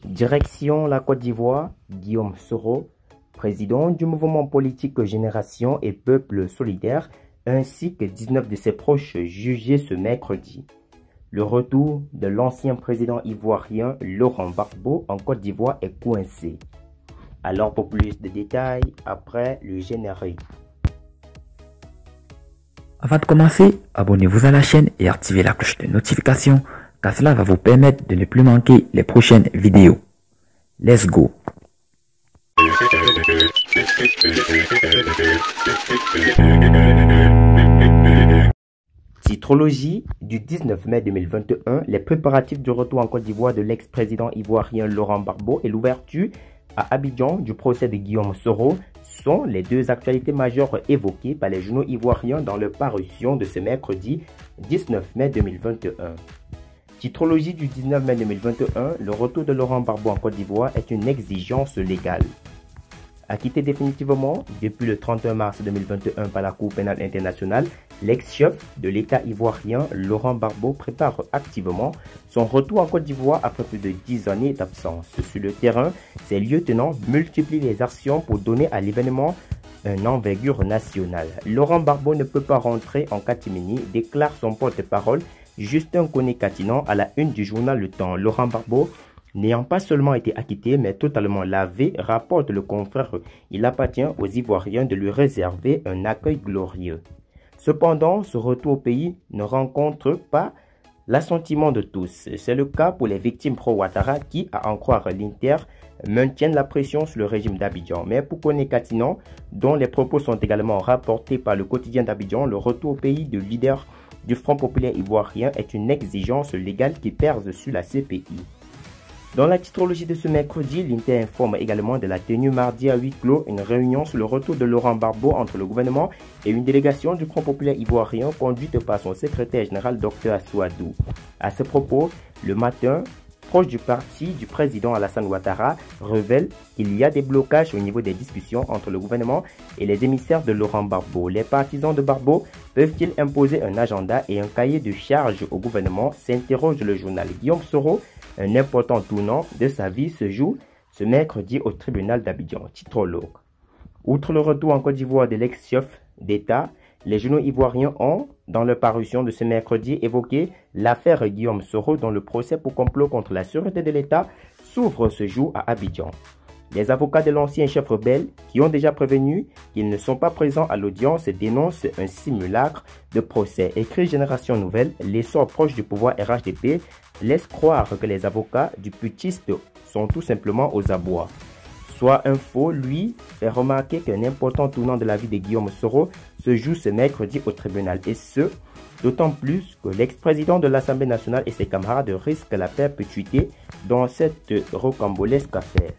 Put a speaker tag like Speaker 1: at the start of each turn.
Speaker 1: Direction la Côte d'Ivoire, Guillaume Soro, président du mouvement politique Génération et Peuple Solidaire, ainsi que 19 de ses proches jugés ce mercredi. Le retour de l'ancien président ivoirien Laurent Gbagbo en Côte d'Ivoire est coincé. Alors pour plus de détails, après le générique.
Speaker 2: Avant de commencer, abonnez-vous à la chaîne et activez la cloche de notification, car cela va vous permettre de ne plus manquer les prochaines vidéos. Let's go!
Speaker 1: Titrologie du 19 mai 2021, les préparatifs du retour en Côte d'Ivoire de l'ex-président ivoirien Laurent Gbagbo et l'ouverture à Abidjan du procès de Guillaume Soro sont les deux actualités majeures évoquées par les journaux ivoiriens dans leur parution de ce mercredi 19 mai 2021. Titrologie du 19 mai 2021, le retour de Laurent Gbagbo en Côte d'Ivoire est une exigence légale. Acquitté définitivement depuis le 31 mars 2021 par la Cour pénale internationale, l'ex-chef de l'État ivoirien Laurent Gbagbo prépare activement son retour en Côte d'Ivoire après plus de 10 années d'absence. Sur le terrain, ses lieutenants multiplient les actions pour donner à l'événement une envergure nationale. Laurent Gbagbo ne peut pas rentrer en catimini, déclare son porte-parole Justin Koné-Katinan à la une du journal Le Temps. Laurent Gbagbo n'ayant pas seulement été acquitté, mais totalement lavé, rapporte le confrère, il appartient aux Ivoiriens de lui réserver un accueil glorieux. Cependant, ce retour au pays ne rencontre pas l'assentiment de tous. C'est le cas pour les victimes pro-Ouattara qui, à en croire l'Inter, maintiennent la pression sur le régime d'Abidjan. Mais pour Koné-Katinan, dont les propos sont également rapportés par le quotidien d'Abidjan, le retour au pays de leader du Front populaire ivoirien est une exigence légale qui pèse sur la CPI. Dans la titrologie de ce mercredi, l'Inter informe également de la tenue mardi à huis clos une réunion sur le retour de Laurent Gbagbo entre le gouvernement et une délégation du Front populaire ivoirien conduite par son secrétaire général Dr Assouadou. À ce propos, le matin, proche du parti du président Alassane Ouattara révèle qu'il y a des blocages au niveau des discussions entre le gouvernement et les émissaires de Laurent Gbagbo. Les partisans de Gbagbo peuvent-ils imposer un agenda et un cahier de charge au gouvernement, s'interroge le journal. Guillaume Soro, un important tournant de sa vie se joue ce mercredi au tribunal d'Abidjan. Titrologue. Outre le retour en Côte d'Ivoire de l'ex-chef d'État, les journaux ivoiriens ont, dans leur parution de ce mercredi, évoqué l'affaire Guillaume Soro dont le procès pour complot contre la sûreté de l'État s'ouvre ce jour à Abidjan. Les avocats de l'ancien chef rebelle, qui ont déjà prévenu qu'ils ne sont pas présents à l'audience, dénoncent un simulacre de procès. Écrit Génération Nouvelle, l'essor proche du pouvoir RHDP laisse croire que les avocats du putschiste sont tout simplement aux abois. Soit Info, lui, fait remarquer qu'un important tournant de la vie de Guillaume Soro se joue ce mercredi au tribunal, et ce, d'autant plus que l'ex-président de l'Assemblée nationale et ses camarades risquent la perpétuité dans cette rocambolesque affaire.